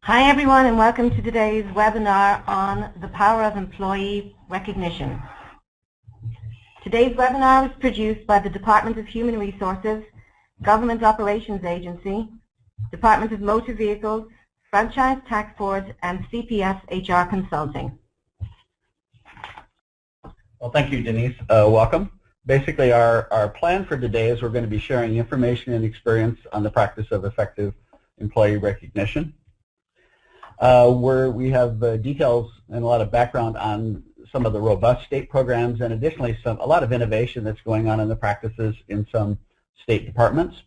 Hi everyone, and welcome to today's webinar on the power of employee recognition. Today's webinar was produced by the Department of Human Resources, Government Operations Agency, Department of Motor Vehicles, Franchise Tax Board, and CPS HR Consulting. Well, thank you, Denise. Welcome. Basically, our plan for today is we're going to be sharing information and experience on the practice of effective employee recognition. Where we have details and a lot of background on some of the robust state programs, and additionally a lot of innovation that's going on in the practices in some state departments.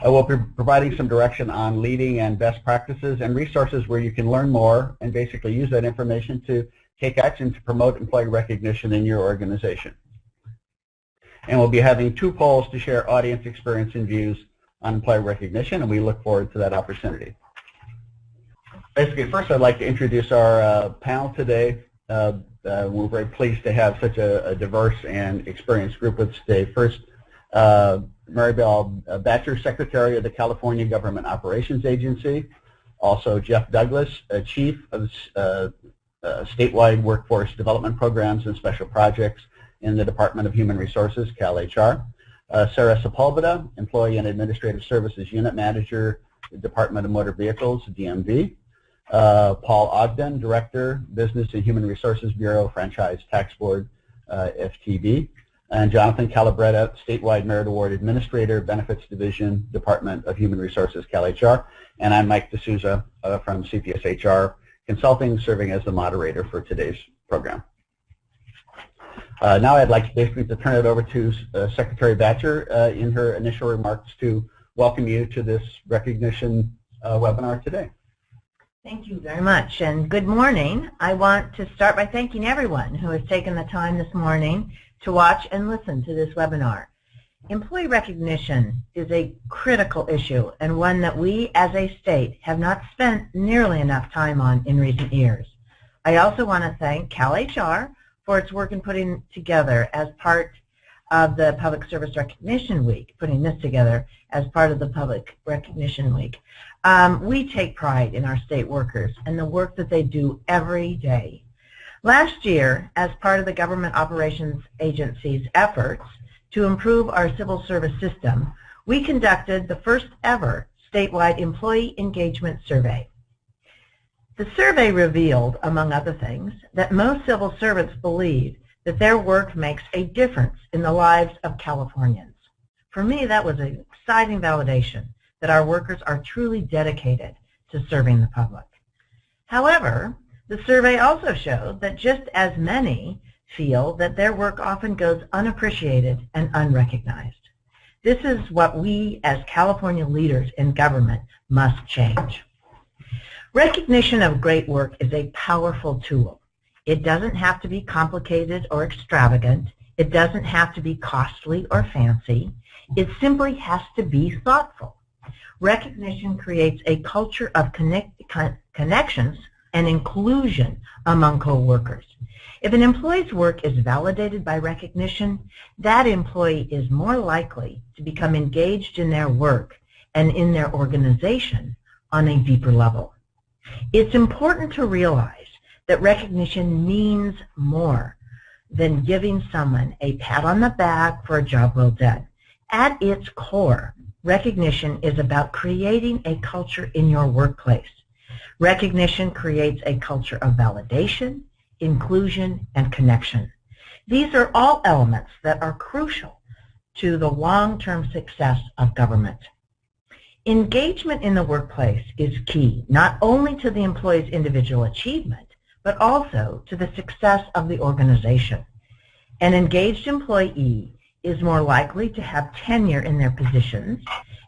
We'll be providing some direction on leading and best practices and resources where you can learn more and basically use that information to take action to promote employee recognition in your organization. And we'll be having 2 polls to share audience experience and views on employee recognition, and we look forward to that opportunity. Basically, first I'd like to introduce our panel today. We're very pleased to have such a diverse and experienced group with us today. First, Maribel Batcher, Secretary of the California Government Operations Agency. Also, Jeff Douglas, Chief of Statewide Workforce Development Programs and Special Projects in the Department of Human Resources, CalHR. Sarah Sepulveda, Employee and Administrative Services Unit Manager, Department of Motor Vehicles, DMV. Paul Ogden, Director, Business and Human Resources Bureau, Franchise Tax Board, FTB, and Jonathan Calabretta, Statewide Merit Award Administrator, Benefits Division, Department of Human Resources, CalHR, and I'm Mike D'Souza from CPS HR Consulting, serving as the moderator for today's program. Now I'd like basically to turn it over to Secretary Batcher in her initial remarks to welcome you to this recognition webinar today. Thank you very much, and good morning. I want to start by thanking everyone who has taken the time this morning to watch and listen to this webinar. Employee recognition is a critical issue and one that we as a state have not spent nearly enough time on in recent years. I also want to thank CalHR for its work in putting together as part of the Public Service Recognition Week, putting this together as part of the Public Recognition Week. We take pride in our state workers and the work that they do every day. Last year, as part of the Government Operations Agency's efforts to improve our civil service system, we conducted the first ever statewide employee engagement survey. The survey revealed, among other things, that most civil servants believe that their work makes a difference in the lives of Californians. For me, that was an exciting validation that our workers are truly dedicated to serving the public. However, the survey also showed that just as many feel that their work often goes unappreciated and unrecognized. This is what we as California leaders in government must change. Recognition of great work is a powerful tool. It doesn't have to be complicated or extravagant. It doesn't have to be costly or fancy. It simply has to be thoughtful. Recognition creates a culture of connections and inclusion among co-workers. If an employee's work is validated by recognition, that employee is more likely to become engaged in their work and in their organization on a deeper level. It's important to realize that recognition means more than giving someone a pat on the back for a job well done. At its core, recognition is about creating a culture in your workplace. Recognition creates a culture of validation, inclusion, and connection. These are all elements that are crucial to the long-term success of government. Engagement in the workplace is key, not only to the employee's individual achievement, but also to the success of the organization. An engaged employee is more likely to have tenure in their positions.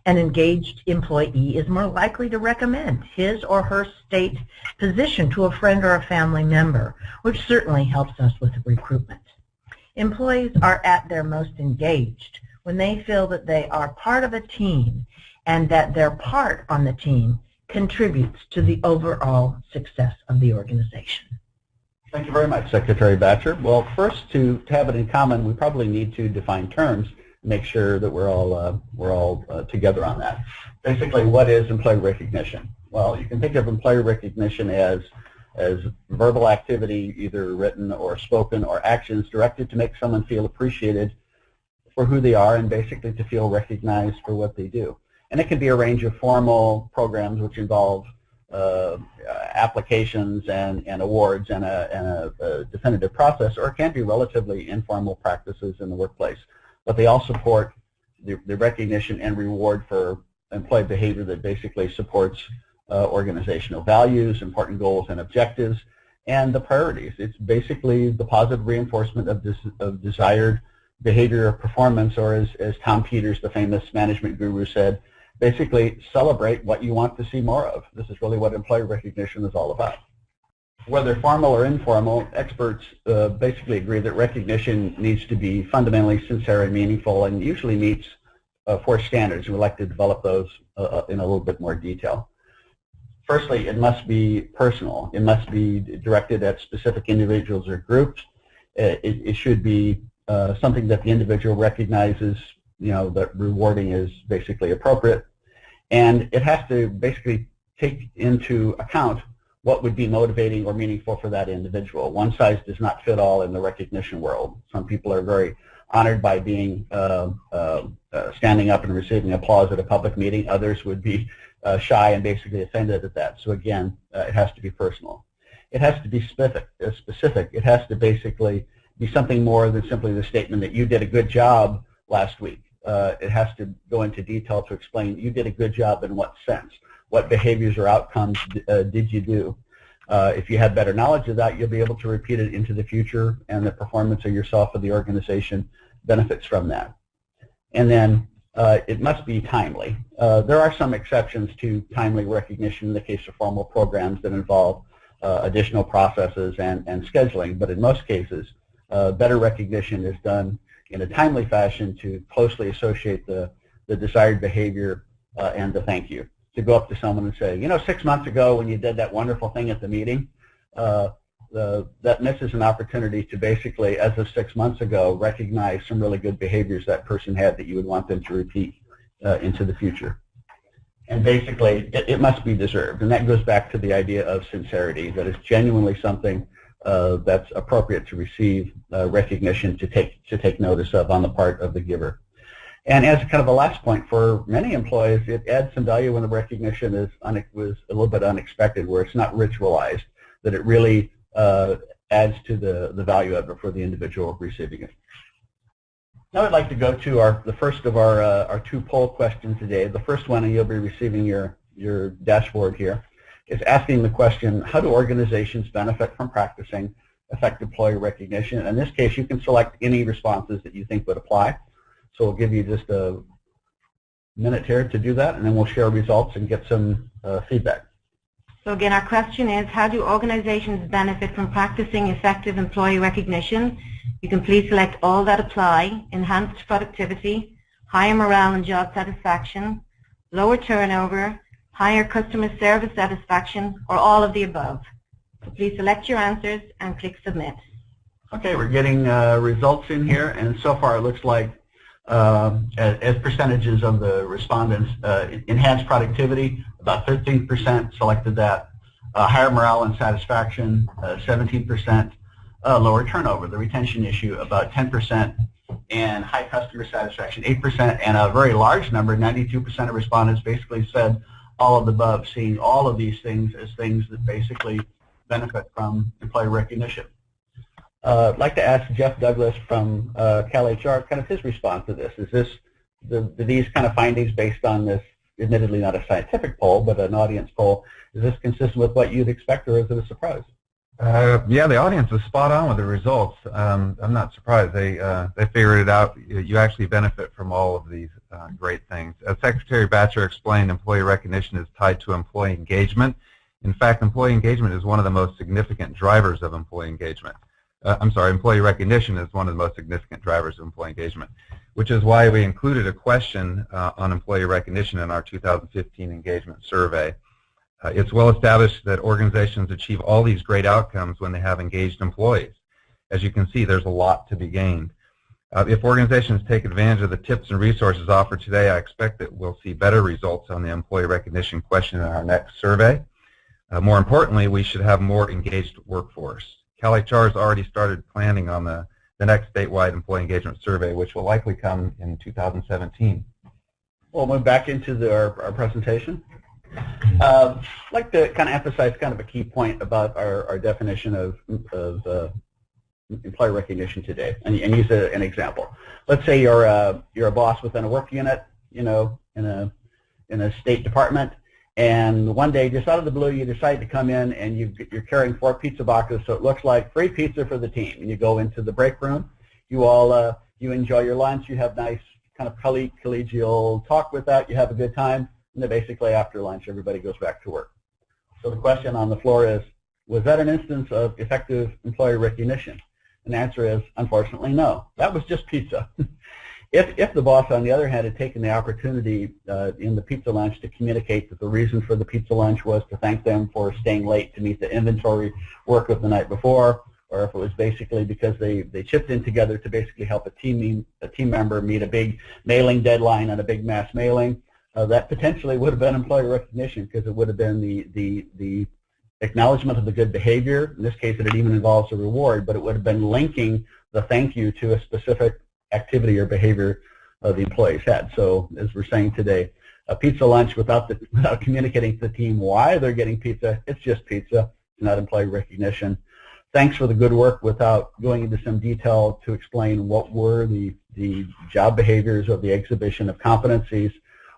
An engaged employee is more likely to recommend his or her state position to a friend or a family member, which certainly helps us with recruitment. Employees are at their most engaged when they feel that they are part of a team and that their part on the team contributes to the overall success of the organization. Thank you very much, Secretary Batcher. Well, first, to have it in common, we probably need to define terms and make sure that we're all together on that. Basically, what is employee recognition? Well, you can think of employee recognition as verbal activity, either written or spoken, or actions directed to make someone feel appreciated for who they are and basically to feel recognized for what they do. And it can be a range of formal programs which involve applications and awards and a definitive process, or it can be relatively informal practices in the workplace. But they all support the recognition and reward for employee behavior that basically supports organizational values, important goals and objectives, and the priorities. It's basically the positive reinforcement of desired behavior or performance, or as Tom Peters, the famous management guru, said, basically celebrate what you want to see more of. This is really what employee recognition is all about. Whether formal or informal, experts basically agree that recognition needs to be fundamentally sincere and meaningful, and usually meets 4 standards. We'd like to develop those in a little bit more detail. Firstly, it must be personal. It must be directed at specific individuals or groups. It should be something that the individual recognizes, that rewarding is basically appropriate. And it has to basically take into account what would be motivating or meaningful for that individual. One size does not fit all in the recognition world. Some people are very honored by being standing up and receiving applause at a public meeting. Others would be shy and basically offended at that. So again, it has to be personal. It has to be specific. It has to basically be something more than simply the statement that you did a good job last week. It has to go into detail to explain you did a good job in what sense. What behaviors or outcomes did you do? If you have better knowledge of that, you'll be able to repeat it into the future, and the performance of yourself or the organization benefits from that. And then it must be timely. There are some exceptions to timely recognition in the case of formal programs that involve additional processes and scheduling, but in most cases, better recognition is done in a timely fashion to closely associate the desired behavior and the thank you. To go up to someone and say, 6 months ago when you did that wonderful thing at the meeting, that misses an opportunity to basically, as of 6 months ago, recognize some really good behaviors that person had that you would want them to repeat into the future. And basically, it must be deserved. And that goes back to the idea of sincerity, that it's genuinely something that's appropriate to receive recognition, to take notice of on the part of the giver. And as kind of a last point, for many employees, it adds some value when the recognition was a little bit unexpected, where it's not ritualized, that it really adds to the value of it for the individual receiving it. Now I'd like to go to the first of our 2 poll questions today. The first one, and you'll be receiving your dashboard here, is asking the question, how do organizations benefit from practicing effective employee recognition? In this case, you can select any responses that you think would apply. So we'll give you just a minute here to do that, and then we'll share results and get some feedback. So again, our question is, how do organizations benefit from practicing effective employee recognition? You can please select all that apply: enhanced productivity, higher morale and job satisfaction, lower turnover, higher customer service satisfaction, or all of the above. So please select your answers and click submit. Okay, we're getting results in here, and so far it looks like as percentages of the respondents, enhanced productivity, about 13% selected that. Higher morale and satisfaction, 17%. Lower turnover, the retention issue, about 10%. And high customer satisfaction, 8%. And a very large number, 92% of respondents basically said all of the above, seeing all of these things as things that basically benefit from employee recognition. I'd like to ask Jeff Douglas from CalHR kind of his response to this. These kind of findings based on this, admittedly not a scientific poll, but an audience poll, is this consistent with what you'd expect, or is it a surprise? Yeah, the audience was spot on with the results. I'm not surprised. They figured it out. You actually benefit from all of these great things. As Secretary Batcher explained, employee recognition is tied to employee engagement. In fact, employee engagement is one of the most significant drivers of employee engagement. Employee recognition is one of the most significant drivers of employee engagement, which is why we included a question on employee recognition in our 2015 engagement survey. It's well established that organizations achieve all these great outcomes when they have engaged employees. As you can see, there's a lot to be gained. If organizations take advantage of the tips and resources offered today, I expect that we'll see better results on the employee recognition question in our next survey. More importantly, we should have more engaged workforce. CalHR has already started planning on the next statewide employee engagement survey, which will likely come in 2017. We'll move back into our presentation. I'd like to kind of emphasize kind of a key point about our definition of employee recognition today, and use an example. Let's say you're a boss within a work unit, in a state department, and one day, just out of the blue, you decide to come in and you're carrying 4 pizza boxes, so it looks like free pizza for the team. And you go into the break room, you enjoy your lunch, you have nice kind of collegial talk with that, you have a good time, and then basically after lunch, everybody goes back to work. So the question on the floor is, was that an instance of effective employee recognition? And the answer is, unfortunately, no. That was just pizza. If the boss, on the other hand, had taken the opportunity in the pizza lunch to communicate that the reason for the pizza lunch was to thank them for staying late to meet the inventory work of the night before, or if it was basically because they chipped in together to basically help a team member meet a big mailing deadline on a big mass mailing, that potentially would have been employee recognition, because it would have been the acknowledgement of the good behavior. In this case, it even involves a reward, but it would have been linking the thank you to a specific activity or behavior the employees had. So as we're saying today, a pizza lunch without communicating to the team why they're getting pizza, it's just pizza. It's not employee recognition. Thanks for the good work without going into some detail to explain what were the job behaviors of the exhibition of competencies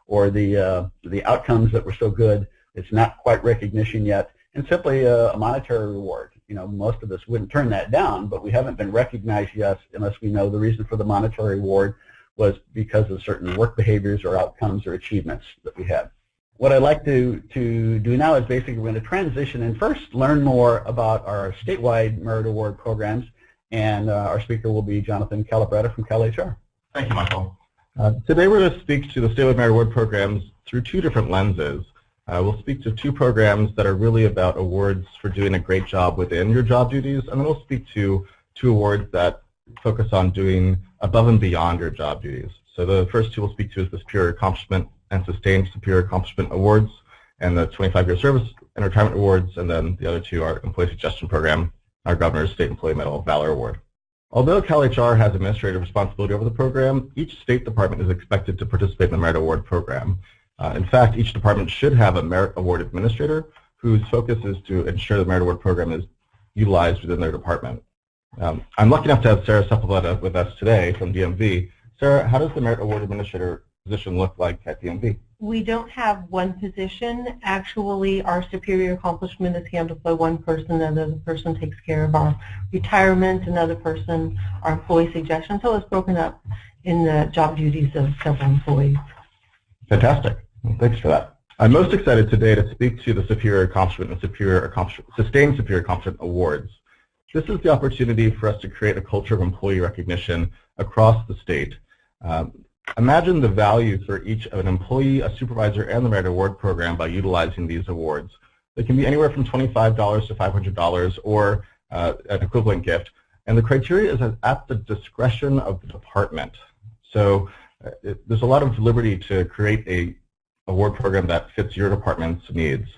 or the outcomes that were so good. It's not quite recognition yet. And simply a monetary reward. Most of us wouldn't turn that down, but we haven't been recognized yet unless we know the reason for the monetary reward was because of certain work behaviors or outcomes or achievements that we had. What I'd like to do now is basically we're going to transition and first learn more about our statewide merit award programs, and our speaker will be Jonathan Calabretta from CalHR. Thank you, Michael. Today we're going to speak to the statewide merit award programs through 2 different lenses. We'll speak to 2 programs that are really about awards for doing a great job within your job duties, and then we'll speak to 2 awards that focus on doing above and beyond your job duties. So the first 2 we'll speak to is the Superior Accomplishment and Sustained Superior Accomplishment Awards, and the 25-year Service and Retirement Awards, and then the other 2 are Employee Suggestion Program, our Governor's State Employee Medal Valor Award. Although CalHR has administrative responsibility over the program, each state department is expected to participate in the Merit Award program. In fact, each department should have a Merit Award Administrator whose focus is to ensure the Merit Award program is utilized within their department. I'm lucky enough to have Sarah Sepulveda with us today from DMV. Sarah, how does the Merit Award Administrator position look like at DMV? We don't have one position. Actually, our superior accomplishment is handled by one person. Another person takes care of our retirement. Another person, our employee suggestion. So it's broken up in the job duties of several employees. Fantastic. Thanks for that. I'm most excited today to speak to the Superior Accomplishment and Sustained Superior Accomplishment Awards. This is the opportunity for us to create a culture of employee recognition across the state. Imagine the value for each of an employee, a supervisor, and the Merit Award program by utilizing these awards. They can be anywhere from $25 to $500 or an equivalent gift. And the criteria is at the discretion of the department. So there's a lot of liberty to create a award program that fits your department's needs.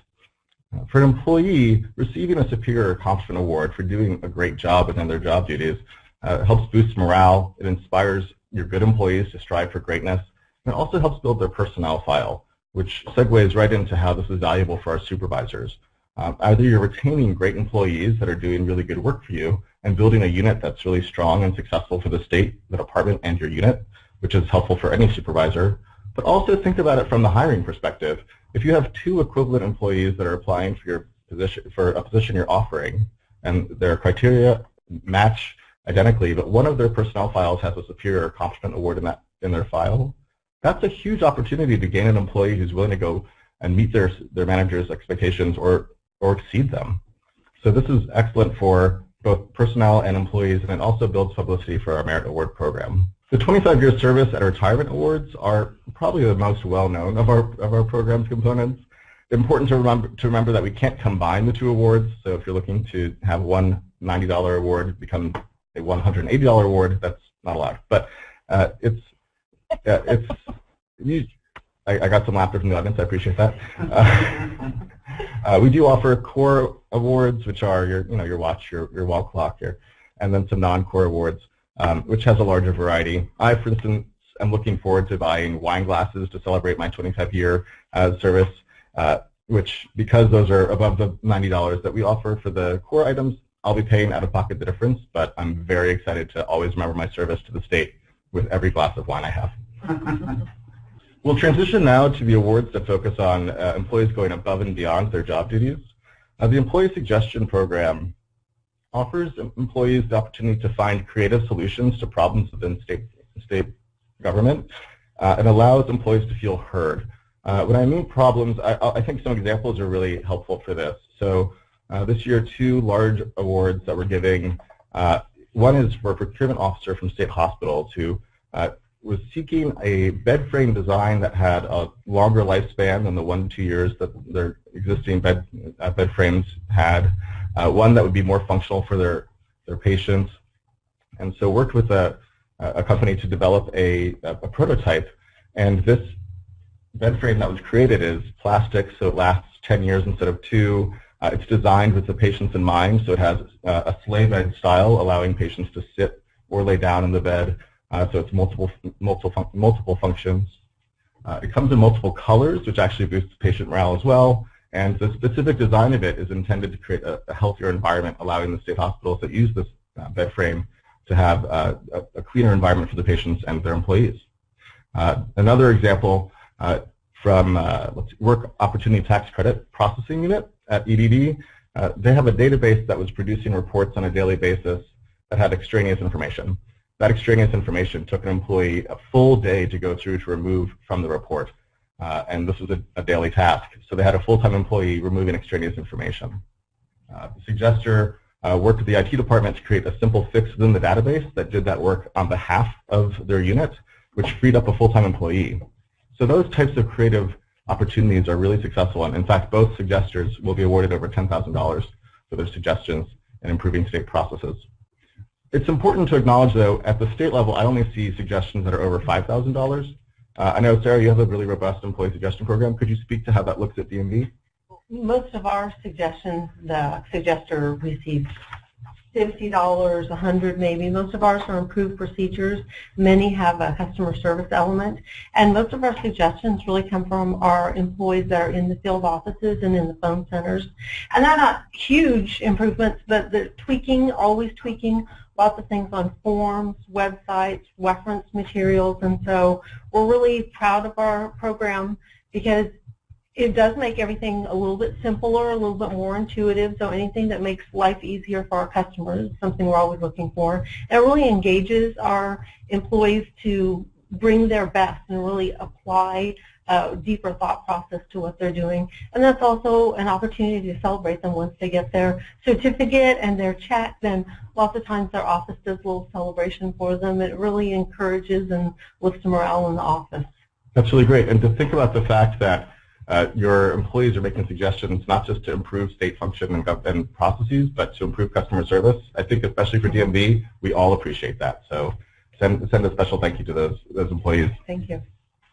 For an employee, receiving a Superior Accomplishment Award for doing a great job within their job duties helps boost morale. It inspires your good employees to strive for greatness. And it also helps build their personnel file, which segues right into how this is valuable for our supervisors. Either you're retaining great employees that are doing really good work for you and building a unit that's really strong and successful for the state, the department, and your unit, which is helpful for any supervisor. But also think about it from the hiring perspective. If you have 2 equivalent employees that are applying for your position, for a position you're offering, and their criteria match identically, but one of their personnel files has a Superior Accomplishment Award in their file, that's a huge opportunity to gain an employee who's willing to go and meet their manager's expectations or exceed them. So this is excellent for both personnel and employees, and it also builds publicity for our Merit Award program. The 25-year Service and Retirement Awards are probably the most well-known of our program's components. It's important to remember that we can't combine the 2 awards. So if you're looking to have one $90 award become a $180 award, that's not allowed. But I got some laughter from the audience. I appreciate that. We do offer core awards, which are your watch, your wall clock here, and then some non-core awards, which has a larger variety. I, for instance, am looking forward to buying wine glasses to celebrate my 25-year service, which, because those are above the $90 that we offer for the core items, I'll be paying out of pocket the difference, but I'm very excited to always remember my service to the state with every glass of wine I have. We'll transition now to the awards that focus on employees going above and beyond their job duties. The Employee Suggestion Program offers employees the opportunity to find creative solutions to problems within state government and allows employees to feel heard. When I mean problems, I think some examples are really helpful for this. So this year, 2 large awards that we're giving. One is for a procurement officer from state hospitals who was seeking a bed frame design that had a longer lifespan than the 1 to 2 years that their existing bed frames had, one that would be more functional for their patients, and so worked with a company to develop a prototype. And this bed frame that was created is plastic, so it lasts 10 years instead of 2. It's designed with the patients in mind, so it has a sleigh bed style, allowing patients to sit or lay down in the bed. So it's multiple functions. It comes in multiple colors, which actually boosts patient morale as well. And the specific design of it is intended to create a healthier environment, allowing the state hospitals that use this bed frame to have a cleaner environment for the patients and their employees. Another example from Work Opportunity Tax Credit Processing Unit at EDD. They have a database that was producing reports on a daily basis that had extraneous information. That extraneous information took an employee a full day to go through to remove from the report. And this was a daily task. So they had a full-time employee removing extraneous information. The suggester worked with the IT department to create a simple fix within the database that did that work on behalf of their unit, which freed up a full-time employee. So those types of creative opportunities are really successful. And in fact, both suggesters will be awarded over $10,000 for their suggestions in improving state processes. It's important to acknowledge, though, at the state level, I only see suggestions that are over $5,000. I know, Sarah, you have a really robust employee suggestion program. Could you speak to how that looks at DMV? Most of our suggestions, the suggester receives $50, $100 maybe. Most of ours are improved procedures. Many have a customer service element. And most of our suggestions really come from our employees that are in the field offices and in the phone centers. And they're not huge improvements, but they're tweaking, always tweaking lots of things on forms, websites, reference materials. And so we're really proud of our program because it does make everything a little bit simpler, a little bit more intuitive, so anything that makes life easier for our customers is something we're always looking for. And it really engages our employees to bring their best and really apply a deeper thought process to what they're doing. And that's also an opportunity to celebrate them once they get their certificate and their check. Then lots of times their office does a little celebration for them. It really encourages and lifts morale in the office. That's really great. And to think about the fact that your employees are making suggestions not just to improve state function and processes, but to improve customer service. I think especially for DMV, we all appreciate that. So send a special thank you to those employees. Thank you.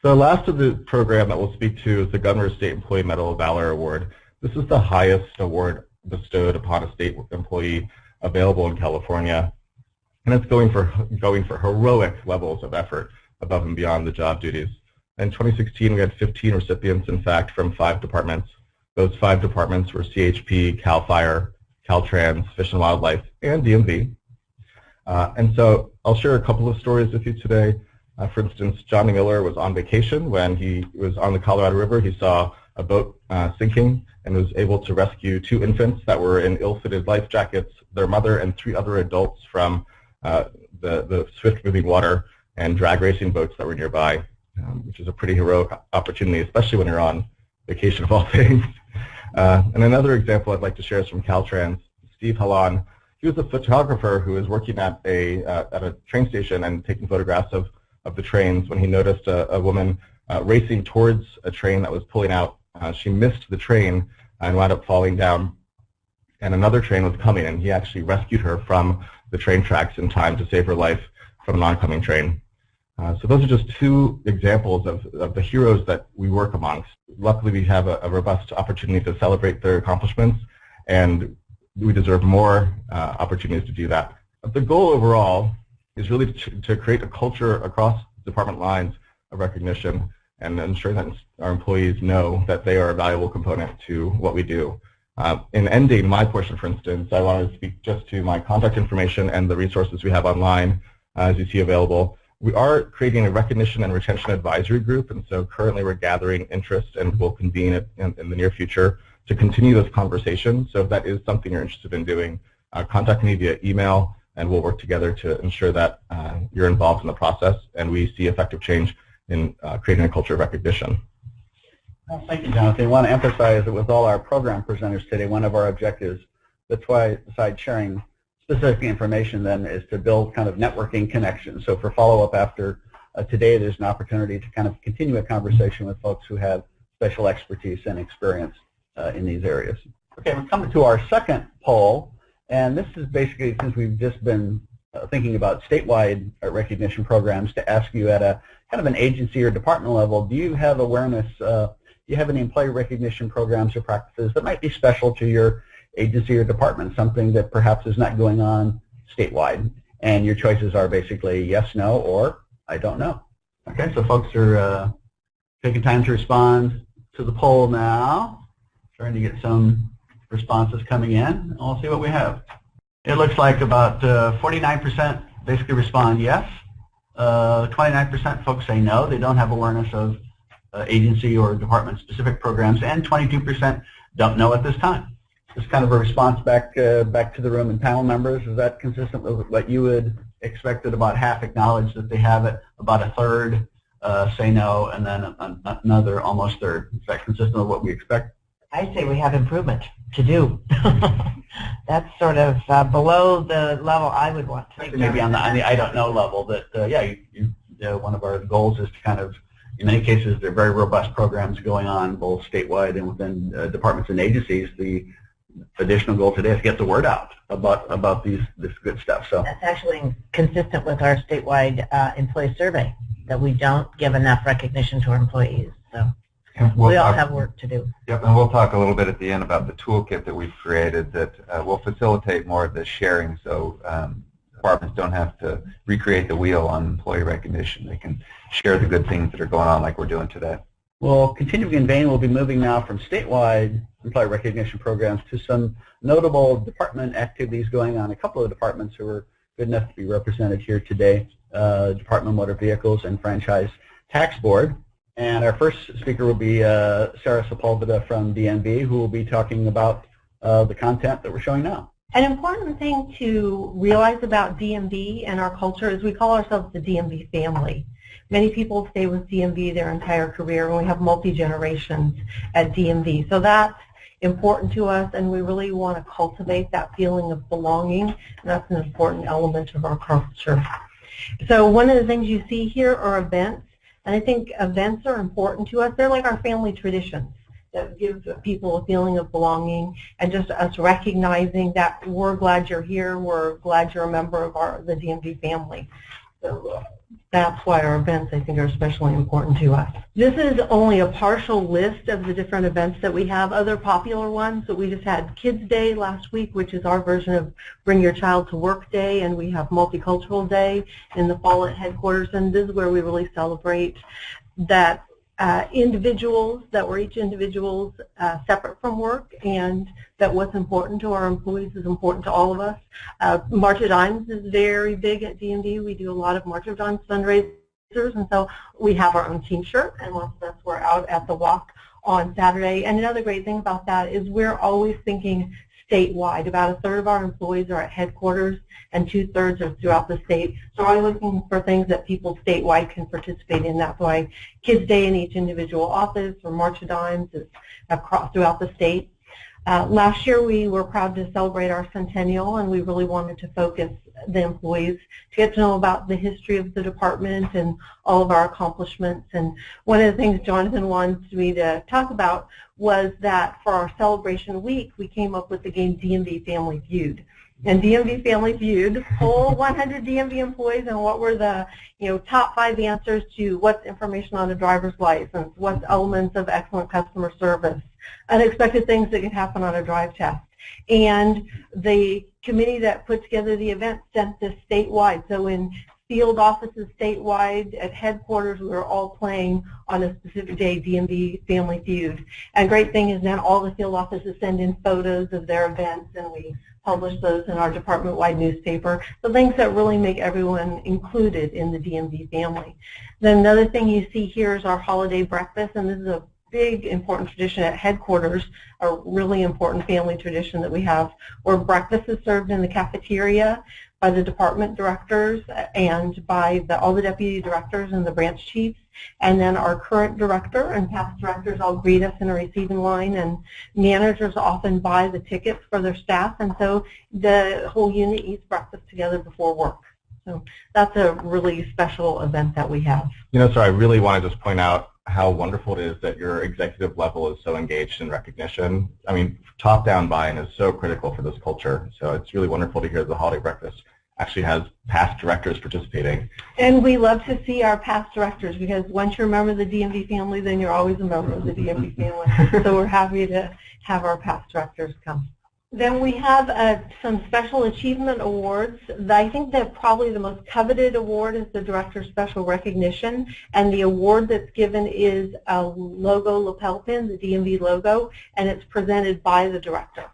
The last of the program that we'll speak to is the Governor's State Employee Medal of Valor Award. This is the highest award bestowed upon a state employee available in California, and it's going for heroic levels of effort above and beyond the job duties. In 2016, we had 15 recipients, in fact, from 5 departments. Those 5 departments were CHP, CAL FIRE, Caltrans, Fish and Wildlife, and DMV. And so I'll share a couple of stories with you today. For instance, Johnny Miller was on vacation. When he was on the Colorado River, he saw a boat sinking and was able to rescue 2 infants that were in ill-fitted life jackets, their mother, and 3 other adults from the swift-moving water and drag racing boats that were nearby, which is a pretty heroic opportunity, especially when you're on vacation of all things. And another example I'd like to share is from Caltrans. Steve Halon, he was a photographer who was working at a train station and taking photographs of the trains when he noticed a woman racing towards a train that was pulling out. She missed the train and wound up falling down, and another train was coming, and he actually rescued her from the train tracks in time to save her life from an oncoming train. So those are just two examples of the heroes that we work amongst. Luckily, we have a robust opportunity to celebrate their accomplishments, and we deserve more opportunities to do that. The goal overall is really to create a culture across department lines of recognition and ensure that our employees know that they are a valuable component to what we do. In ending my portion, for instance, I wanted to speak just to my contact information and the resources we have online, as you see available. We are creating a recognition and retention advisory group, and so currently we're gathering interest and we'll convene it in the near future to continue this conversation. So if that is something you're interested in doing, contact me via email, and we'll work together to ensure that you're involved in the process and we see effective change in creating a culture of recognition. Well, thank you, Jonathan. I want to emphasize that with all our program presenters today, one of our objectives, that's why besides sharing specific information then, is to build kind of networking connections. So for follow-up after today, there's an opportunity to kind of continue a conversation with folks who have special expertise and experience in these areas. Okay, we're coming to our second poll, and this is basically, since we've just been thinking about statewide recognition programs, to ask you at a kind of an agency or department level, do you have awareness, do you have any employee recognition programs or practices that might be special to your agency or department, something that perhaps is not going on statewide? And your choices are basically yes, no, or I don't know. Okay, so folks are taking time to respond to the poll now, trying to get some responses coming in, and we'll see what we have. It looks like about 49% basically respond yes, 29% folks say no, they don't have awareness of agency or department specific programs, and 22% don't know at this time. Just kind of a response back to the room and panel members. Is that consistent with what you would expect? That about half acknowledge that they have it, about a third say no, and then another almost third. Is that consistent with what we expect? I say we have improvement to do. That's sort of below the level I would want to. Maybe on the I don't know level. That yeah, one of our goals is to kind of, in many cases, there are very robust programs going on both statewide and within departments and agencies. The additional goal today is to get the word out about this good stuff. So that's actually consistent with our statewide employee survey, that we don't give enough recognition to our employees. So we all have work to do. Yep, and we'll talk a little bit at the end about the toolkit that we've created that will facilitate more of the sharing, so departments don't have to recreate the wheel on employee recognition. They can share the good things that are going on like we're doing today. Well, continuing in vein, we'll be moving now from statewide employee recognition programs to some notable department activities going on. A couple of departments who are good enough to be represented here today, Department of Motor Vehicles and Franchise Tax Board. And our first speaker will be Sarah Sepulveda from DMV, who will be talking about the content that we're showing now. An important thing to realize about DMV and our culture is we call ourselves the DMV family. Many people stay with DMV their entire career, and we have multi-generations at DMV. So that's important to us, and we really want to cultivate that feeling of belonging, and that's an important element of our culture. So one of the things you see here are events, and I think events are important to us. They're like our family traditions that give people a feeling of belonging, and just us recognizing that we're glad you're here, we're glad you're a member of the DMV family. So that's why our events, I think, are especially important to us. This is only a partial list of the different events that we have. Other popular ones, that we just had Kids Day last week, which is our version of Bring Your Child to Work Day, and we have Multicultural Day in the fall at headquarters, and this is where we really celebrate that individuals, that we're each individuals separate from work, and that what's important to our employees is important to all of us. March of Dimes is very big at DMV. We do a lot of March of Dimes fundraisers, and so we have our own team shirt, and lots of us were out at the walk on Saturday. And another great thing about that is we're always thinking statewide. About a third of our employees are at headquarters, and 2/3 are throughout the state. So we're looking for things that people statewide can participate in. That's why Kids Day in each individual office, or March of Dimes, is across throughout the state. Last year we were proud to celebrate our centennial, and we really wanted to focus the employees to get to know about the history of the department and all of our accomplishments. And one of the things Jonathan wanted me to talk about was that for our celebration week, we came up with the game DMV Family Feud. and DMV Family Feud, poll 100 DMV employees and what were the top 5 answers to what's information on a driver's license, what's elements of excellent customer service, unexpected things that can happen on a drive test. And the committee that put together the event sent this statewide. So in field offices statewide, at headquarters, we were all playing on a specific day, DMV Family Feud. And great thing is then all the field offices send in photos of their events, and we publish those in our department-wide newspaper. The things that really make everyone included in the DMV family. Then another thing you see here is our holiday breakfast, and this is a big important tradition at headquarters, a really important family tradition that we have, where breakfast is served in the cafeteria by the department directors and by all the deputy directors and the branch chiefs. And then our current director and past directors all greet us in a receiving line, and managers often buy the tickets for their staff, and so the whole unit eats breakfast together before work. So that's a really special event that we have. So I really want to just point out how wonderful it is that your executive level is so engaged in recognition. I mean, top-down buy-in is so critical for this culture. So it's really wonderful to hear the holiday breakfast actually has past directors participating. And we love to see our past directors, because once you're a member of the DMV family, then you're always a member of the DMV family. So we're happy to have our past directors come. Then we have some special achievement awards. I think that probably the most coveted award is the Director's Special Recognition, and the award that's given is a logo lapel pin, the DMV logo, and it's presented by the director.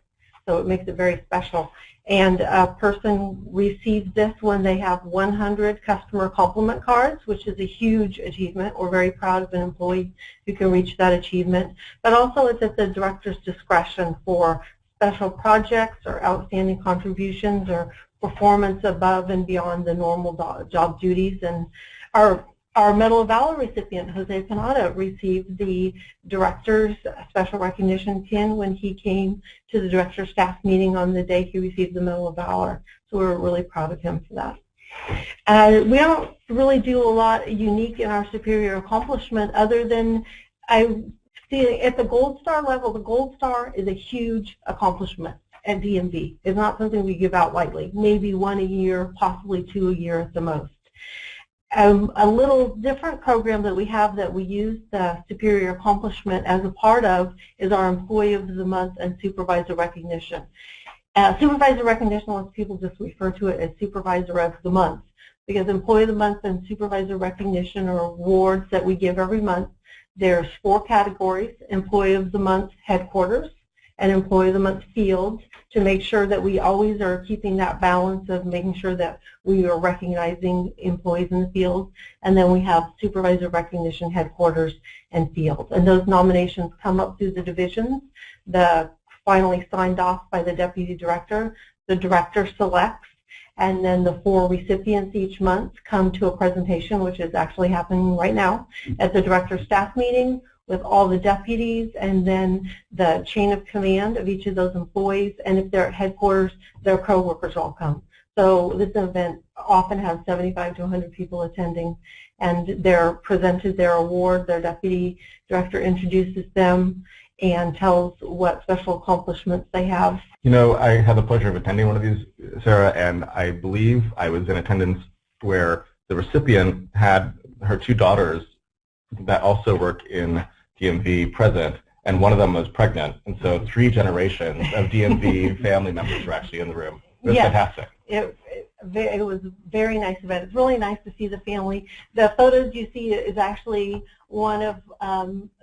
So it makes it very special. And a person receives this when they have 100 customer compliment cards, which is a huge achievement. We're very proud of an employee who can reach that achievement. But also it's at the director's discretion for special projects or outstanding contributions or performance above and beyond the normal job duties. And our Medal of Valor recipient, Jose Panada, received the Director's Special Recognition pin when he came to the Director's staff meeting on the day he received the Medal of Valor. So we're really proud of him for that. We don't really do a lot unique in our superior accomplishment other than I see at the Gold Star level. The Gold Star is a huge accomplishment at DMV. It's not something we give out lightly, maybe 1 a year, possibly 2 a year at the most. A little different program that we have that we use the Superior Accomplishment as a part of is our Employee of the Month and Supervisor Recognition. Supervisor Recognition lets people just refer to it as Supervisor of the Month, because Employee of the Month and Supervisor Recognition are awards that we give every month. There's 4 categories: Employee of the Month Headquarters and Employee of the Month Field, to make sure that we always are keeping that balance of making sure that we are recognizing employees in the field. And then we have Supervisor Recognition Headquarters and Field. And those nominations come up through the divisions, finally signed off by the Deputy Director. The Director selects, and then the 4 recipients each month come to a presentation, which is actually happening right now at the Director's staff meeting, with all the deputies and then the chain of command of each of those employees, and if they're at headquarters, their co-workers all come. So this event often has 75 to 100 people attending, and they're presented their award. Their deputy director introduces them and tells what special accomplishments they have. I had the pleasure of attending one of these, Sarah, and I believe I was in attendance where the recipient had her 2 daughters that also work in DMV present, and one of them was pregnant, and so 3 generations of DMV family members were actually in the room. It was fantastic. It was a very nice event. It's really nice to see the family. The photos you see is actually one of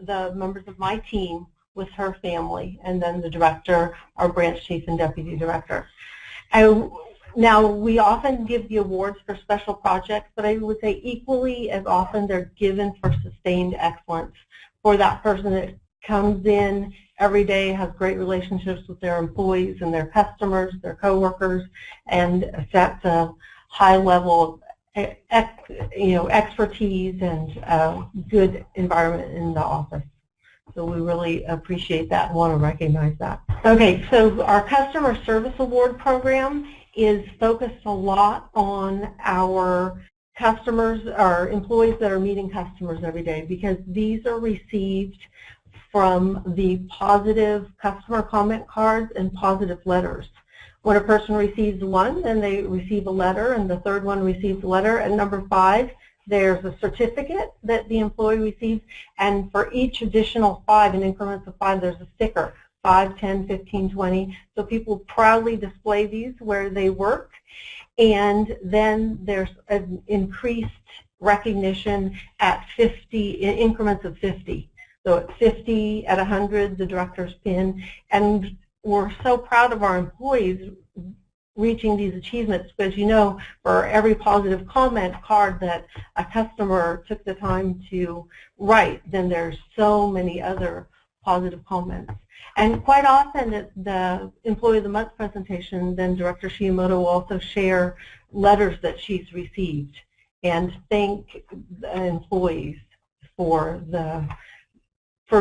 the members of my team with her family, and then the director, our branch chief and deputy director. Now, we often give the awards for special projects, but I would say equally as often they're given for sustained excellence, for that person that comes in every day, has great relationships with their employees and their customers, their coworkers, and sets a high level of expertise and good environment in the office. So we really appreciate that and want to recognize that. Okay, so our Customer Service Award program is focused a lot on our customers, our employees that are meeting customers every day, because these are received from the positive customer comment cards and positive letters. When a person receives one, then they receive a letter, and the third one receives a letter. And number 5, there's a certificate that the employee receives, and for each additional 5, in increments of 5, there's a sticker, 5, 10, 15, 20. So people proudly display these where they work. And then there's an increased recognition at 50, in increments of 50. So at 50, at 100, the director's pin. And we're so proud of our employees reaching these achievements because, you know, for every positive comment card that a customer took the time to write, then there's so many other positive comments. And quite often at the Employee of the Month presentation, then Director Shiimoto will also share letters that she's received and thank the employees for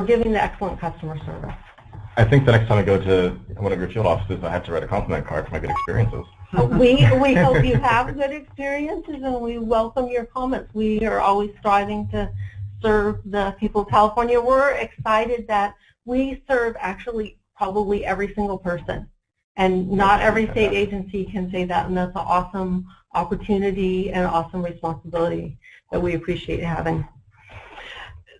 giving the excellent customer service. I think the next time I go to one of your field offices, I have to write a compliment card for my good experiences. We hope you have good experiences, and we welcome your comments. We are always striving to serve the people of California. We're excited that we serve actually probably every single person, and not every state agency can say that, and that's an awesome opportunity and awesome responsibility that we appreciate having.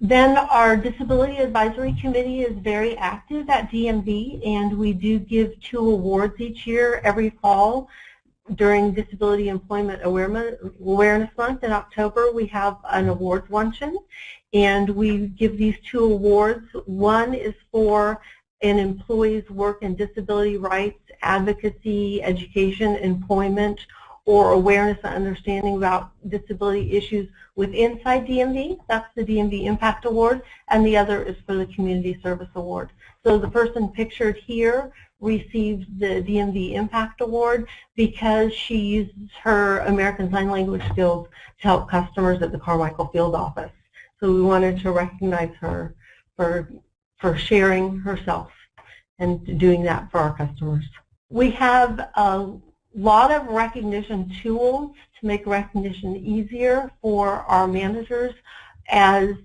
Then our Disability Advisory Committee is very active at DMV, and we do give 2 awards each year, every fall. During Disability Employment Awareness Month in October, we have an awards luncheon, and we give these 2 awards. One is for an employee's work in disability rights, advocacy, education, employment, or awareness and understanding about disability issues with inside DMV. That's the DMV Impact Award, and the other is for the Community Service Award. So the person pictured here received the DMV Impact Award because she uses her American Sign Language skills to help customers at the Carmichael Field Office. So we wanted to recognize her for sharing herself and doing that for our customers. We have a lot of recognition tools to make recognition easier for our managers as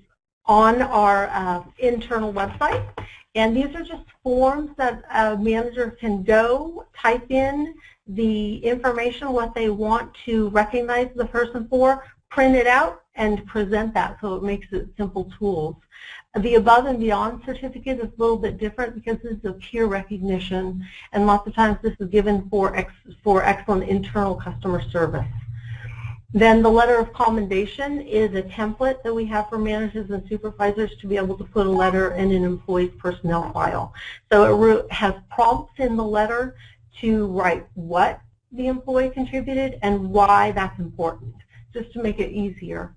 on our internal website. And these are just forms that a manager can go, type in the information, what they want to recognize the person for, print it out, and present that, so it makes it simple tools. The Above and Beyond certificate is a little bit different because this is a peer recognition, and lots of times this is given for excellent internal customer service. Then the letter of commendation is a template that we have for managers and supervisors to be able to put a letter in an employee's personnel file. So it has prompts in the letter to write what the employee contributed and why that's important, just to make it easier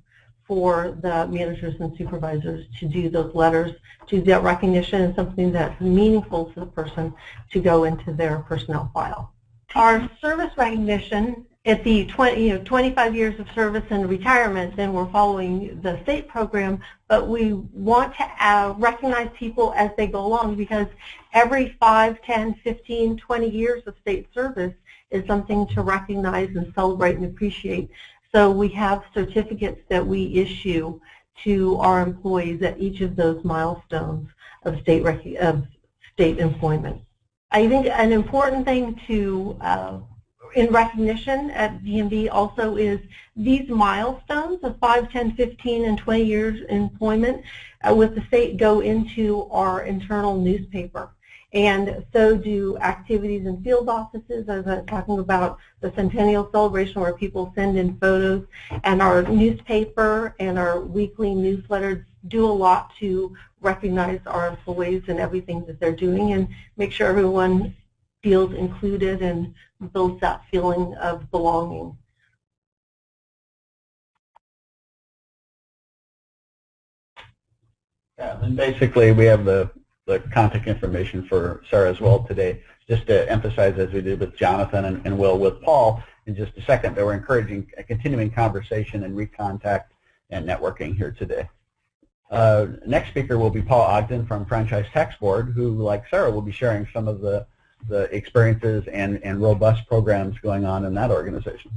for the managers and supervisors to do those letters, to get recognition and something that's meaningful to the person to go into their personnel file. Our service recognition at the 25 years of service and retirement, then we're following the state program, but we want to recognize people as they go along because every 5, 10, 15, 20 years of state service is something to recognize and celebrate and appreciate. So we have certificates that we issue to our employees at each of those milestones of state employment. I think an important thing to in recognition at DMV also is these milestones of 5, 10, 15, and 20 years employment with the state go into our internal newspaper. And so do activities in field offices, as I was talking about the Centennial Celebration where people send in photos, and our newspaper and our weekly newsletters do a lot to recognize our employees and everything that they're doing and make sure everyone feels included and builds that feeling of belonging. Yeah, and basically we have the contact information for Sarah as well today, just to emphasize, as we did with Jonathan and will with Paul in just a second, that we're encouraging a continuing conversation and recontact and networking here today. Next speaker will be Paul Ogden from Franchise Tax Board, who, like Sarah, will be sharing some of the experiences and robust programs going on in that organization.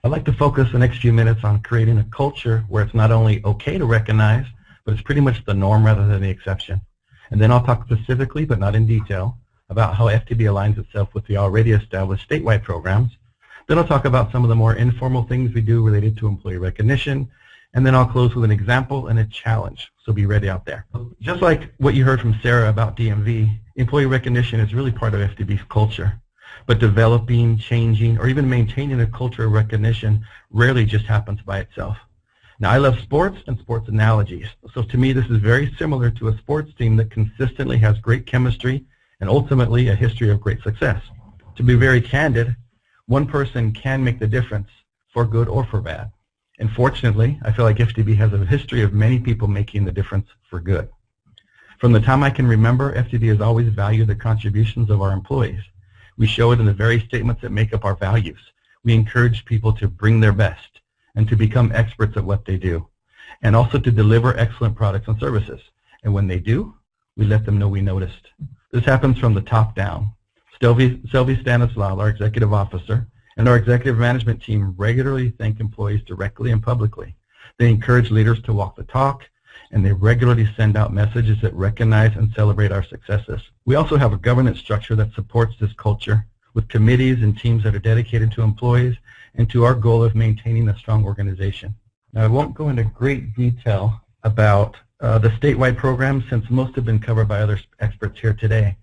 I'd like to focus the next few minutes on creating a culture where it's not only okay to recognize, but it's pretty much the norm rather than the exception. And then I'll talk specifically, but not in detail, about how FTB aligns itself with the already established statewide programs. Then I'll talk about some of the more informal things we do related to employee recognition, and then I'll close with an example and a challenge, so be ready out there. Just like what you heard from Sarah about DMV, employee recognition is really part of FTB's culture. But developing, changing, or even maintaining a culture of recognition rarely just happens by itself. Now, I love sports and sports analogies, so to me this is very similar to a sports team that consistently has great chemistry and ultimately a history of great success. To be very candid, one person can make the difference for good or for bad. And fortunately, I feel like FTB has a history of many people making the difference for good. From the time I can remember, FTB has always valued the contributions of our employees. We show it in the very statements that make up our values. We encourage people to bring their best and to become experts at what they do, and also to deliver excellent products and services. And when they do, we let them know we noticed. This happens from the top down. Sylvie Stanislaw, our executive officer, and our executive management team regularly thank employees directly and publicly. They encourage leaders to walk the talk, and they regularly send out messages that recognize and celebrate our successes. We also have a governance structure that supports this culture with committees and teams that are dedicated to employees and to our goal of maintaining a strong organization. Now, I won't go into great detail about the statewide programs since most have been covered by other experts here today,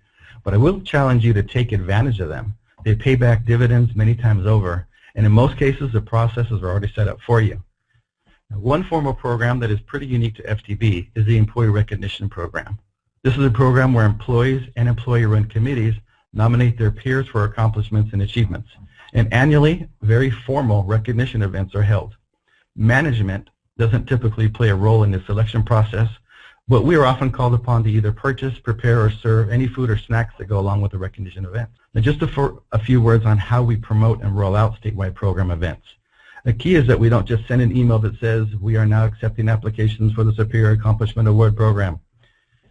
but I will challenge you to take advantage of them. They pay back dividends many times over, and in most cases the processes are already set up for you. Now, one formal program that is pretty unique to FTB is the Employee Recognition Program. This is a program where employees and employee-run committees nominate their peers for accomplishments and achievements. And annually, very formal recognition events are held. Management doesn't typically play a role in the selection process, but we are often called upon to either purchase, prepare, or serve any food or snacks that go along with the recognition event. Now, just a few words on how we promote and roll out statewide program events. The key is that we don't just send an email that says we are now accepting applications for the Superior Accomplishment Award program.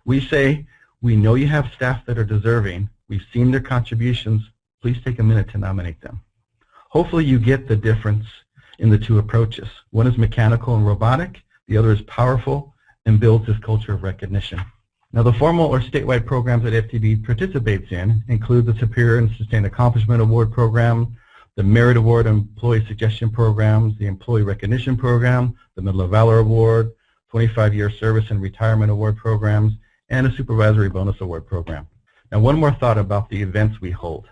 We say, we know you have staff that are deserving. We've seen their contributions. Please take a minute to nominate them. Hopefully you get the difference in the two approaches. One is mechanical and robotic. The other is powerful and builds this culture of recognition. Now, the formal or statewide programs that FTB participates in include the Superior and Sustained Accomplishment Award program, the Merit Award Employee Suggestion Programs, the Employee Recognition Program, the Medal of Valor Award, 25-year Service and Retirement Award programs, and a Supervisory Bonus Award program. Now, one more thought about the events we hold.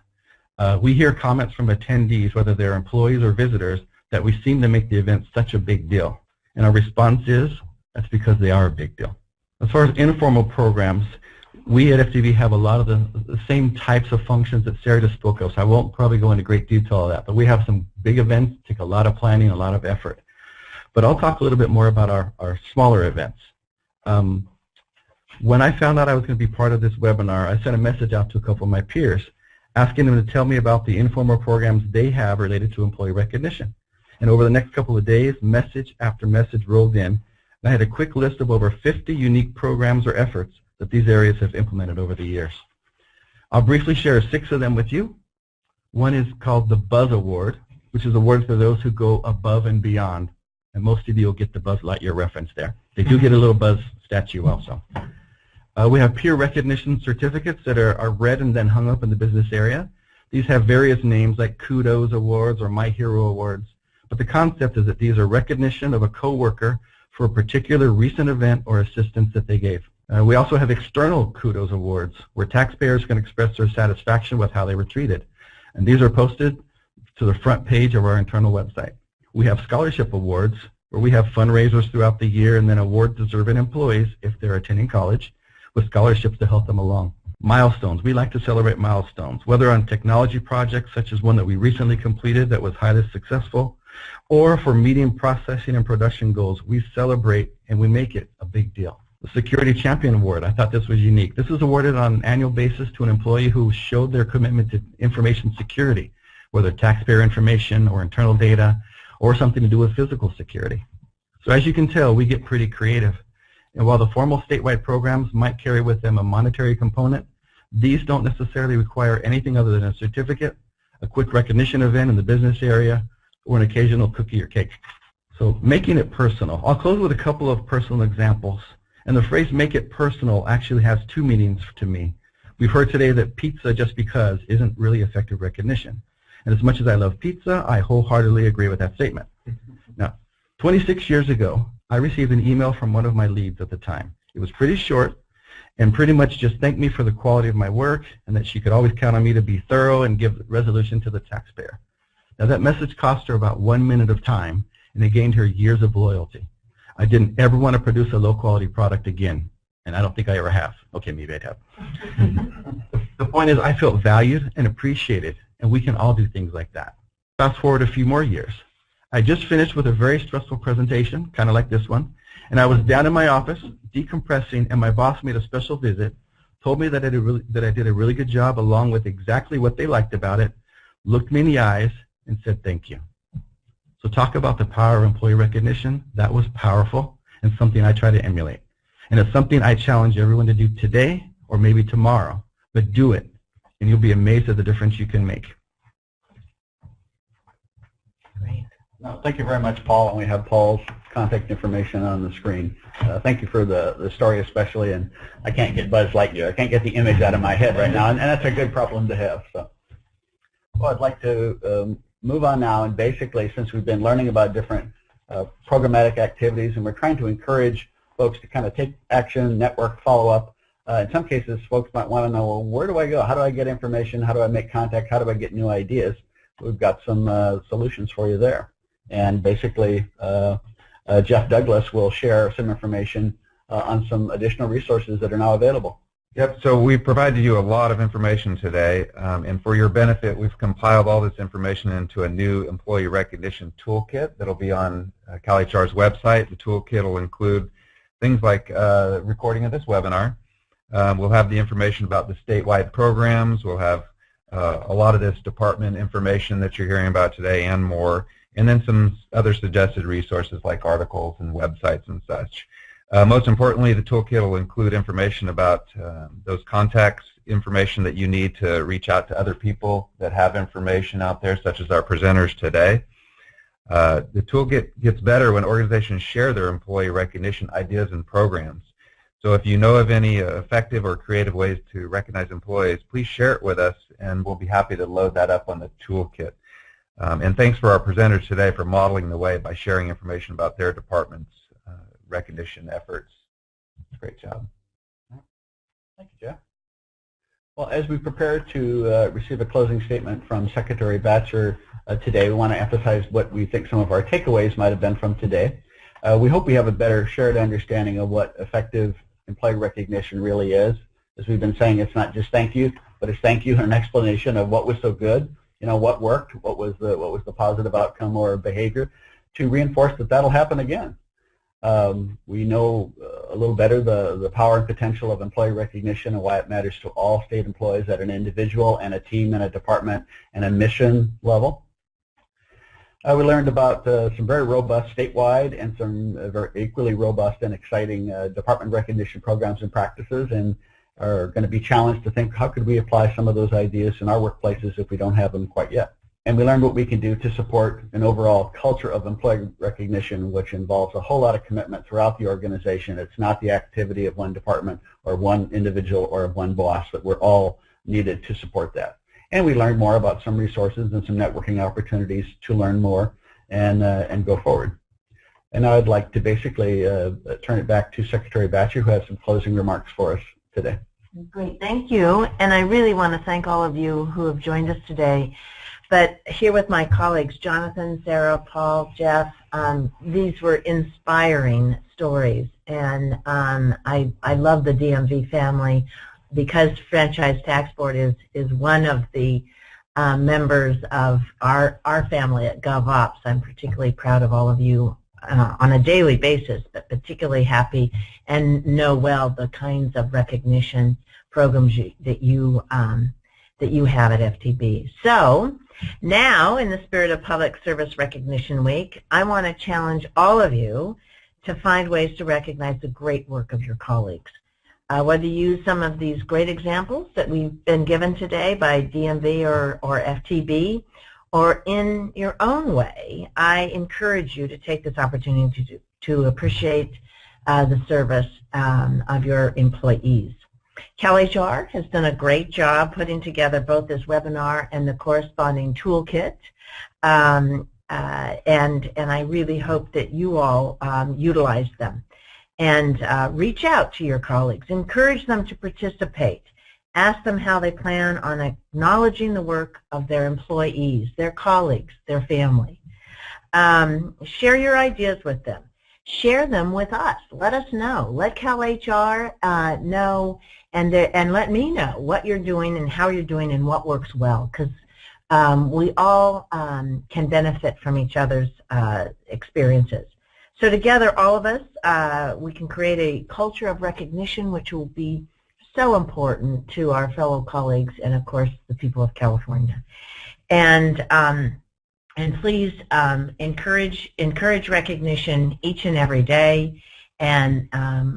We hear comments from attendees, whether they're employees or visitors, that we seem to make the event such a big deal. And our response is, that's because they are a big deal. As far as informal programs, we at FTB have a lot of the same types of functions that Sarah just spoke of, so I won't probably go into great detail of that, but we have some big events, take a lot of planning, a lot of effort. But I'll talk a little bit more about our smaller events. When I found out I was going to be part of this webinar, I sent a message out to a couple of my peers, asking them to tell me about the informal programs they have related to employee recognition. And over the next couple of days, message after message rolled in, and I had a quick list of over 50 unique programs or efforts that these areas have implemented over the years. I'll briefly share 6 of them with you. One is called the Buzz Award, which is awarded for those who go above and beyond. And most of you will get the Buzz Lightyear reference there. They do get a little Buzz statue also. We have peer recognition certificates that are read and then hung up in the business area. These have various names like Kudos Awards or My Hero Awards. But the concept is that these are recognition of a coworker for a particular recent event or assistance that they gave. We also have external Kudos Awards, where taxpayers can express their satisfaction with how they were treated. And these are posted to the front page of our internal website. We have scholarship awards, where we have fundraisers throughout the year and then award deserving employees, if they're attending college, with scholarships to help them along. Milestones. We like to celebrate milestones, whether on technology projects, such as one that we recently completed that was highly successful, or for meeting processing and production goals. We celebrate and we make it a big deal. The Security Champion Award, I thought this was unique. This is awarded on an annual basis to an employee who showed their commitment to information security, whether taxpayer information or internal data or something to do with physical security. So as you can tell, we get pretty creative. And while the formal statewide programs might carry with them a monetary component, these don't necessarily require anything other than a certificate, a quick recognition event in the business area, or an occasional cookie or cake. So making it personal. I'll close with a couple of personal examples. And the phrase make it personal actually has 2 meanings to me. We've heard today that pizza just because isn't really effective recognition. And as much as I love pizza, I wholeheartedly agree with that statement. Now, 26 years ago, I received an email from one of my leads at the time. It was pretty short and pretty much just thanked me for the quality of my work and that she could always count on me to be thorough and give resolution to the taxpayer. Now, that message cost her about 1 minute of time, and it gained her years of loyalty. I didn't ever want to produce a low-quality product again, and I don't think I ever have. Okay, maybe I have. The point is, I felt valued and appreciated, and we can all do things like that. Fast forward a few more years. I just finished with a very stressful presentation, kind of like this one, and I was down in my office, decompressing, and my boss made a special visit, told me that I did a really good job along with exactly what they liked about it, looked me in the eyes, and said thank you. So talk about the power of employee recognition. That was powerful and something I try to emulate. And it's something I challenge everyone to do today or maybe tomorrow, but do it, and you'll be amazed at the difference you can make. Great. No, thank you very much, Paul, and we have Paul's contact information on the screen. Thank you for the story especially, and I can't get Buzz Lightyear. I can't get the image out of my head right now, and that's a good problem to have. So, well, I'd like to move on now, and basically, since we've been learning about different programmatic activities, and we're trying to encourage folks to kind of take action, network, follow up. In some cases, folks might want to know, well, where do I go? How do I get information? How do I make contact? How do I get new ideas? We've got some solutions for you there. And basically, Jeff Douglas will share some information on some additional resources that are now available. Yep, so we provided you a lot of information today, and for your benefit, we've compiled all this information into a new employee recognition toolkit that'll be on CalHR's website. The toolkit will include things like recording of this webinar. We'll have the information about the statewide programs. We'll have a lot of this department information that you're hearing about today and more, and then some other suggested resources like articles and websites and such. Most importantly, the toolkit will include information about those contacts, information that you need to reach out to other people that have information out there, such as our presenters today. The toolkit gets better when organizations share their employee recognition ideas and programs. So if you know of any effective or creative ways to recognize employees, please share it with us, and we'll be happy to load that up on the toolkit. And thanks for our presenters today for modeling the way by sharing information about their department's recognition efforts. Great job. Thank you, Jeff. Well, as we prepare to receive a closing statement from Secretary Batcher today, we want to emphasize what we think some of our takeaways might have been from today. We hope we have a better shared understanding of what effective employee recognition really is. As we've been saying, it's not just thank you, but it's thank you and an explanation of what was so good, you know, what worked, what was the positive outcome or behavior, to reinforce that that'll happen again. We know a little better the power and potential of employee recognition and why it matters to all state employees at an individual and a team and a department and a mission level. We learned about some very robust statewide and some very equally robust and exciting department recognition programs and practices, and are going to be challenged to think, how could we apply some of those ideas in our workplaces if we don't have them quite yet? And we learned what we can do to support an overall culture of employee recognition, which involves a whole lot of commitment throughout the organization. It's not the activity of one department or one individual or of one boss, that we're all needed to support that. And we learned more about some resources and some networking opportunities to learn more and go forward. And now I'd like to basically turn it back to Secretary Batcher, who has some closing remarks for us today. Great, thank you. And I really want to thank all of you who have joined us today. But here with my colleagues, Jonathan, Sarah, Paul, Jeff, these were inspiring stories. And I love the DMV family, because Franchise Tax Board is one of the members of our family at GovOps. I'm particularly proud of all of you on a daily basis, but particularly happy and know well the kinds of recognition programs that you have at FTB. So now, in the spirit of Public Service Recognition Week, I want to challenge all of you to find ways to recognize the great work of your colleagues. Whether you use some of these great examples that we've been given today by DMV or FTB, or in your own way, I encourage you to take this opportunity to appreciate the service of your employees. CalHR has done a great job putting together both this webinar and the corresponding toolkit. And I really hope that you all utilize them. And reach out to your colleagues. Encourage them to participate. Ask them how they plan on acknowledging the work of their employees, their colleagues, their family. Share your ideas with them. Share them with us. Let us know. Let CalHR know, and let me know what you're doing and how you're doing and what works well, because we all can benefit from each other's experiences. So together, all of us, we can create a culture of recognition which will be so important to our fellow colleagues and, of course, the people of California. And please encourage recognition each and every day, and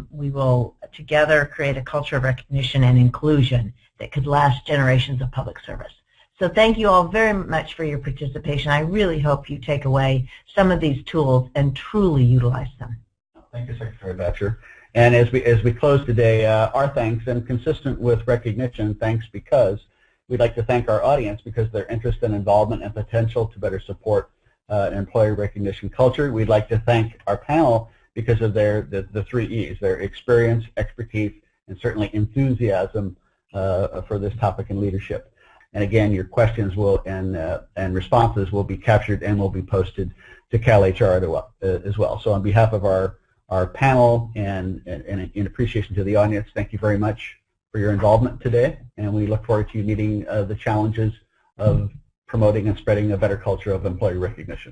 we will together create a culture of recognition and inclusion that could last generations of public service. So thank you all very much for your participation. I really hope you take away some of these tools and truly utilize them. Thank you, Secretary Batcher. And as we close today, our thanks, and consistent with recognition, thanks because we'd like to thank our audience because their interest and involvement and potential to better support an employee recognition culture. We'd like to thank our panel because of the 3 E's, their experience, expertise, and certainly enthusiasm for this topic and leadership. And again, your questions will and responses will be captured and will be posted to CalHR as well. So on behalf of our panel and in appreciation to the audience, thank you very much for your involvement today, and we look forward to you meeting the challenges of promoting and spreading a better culture of employee recognition.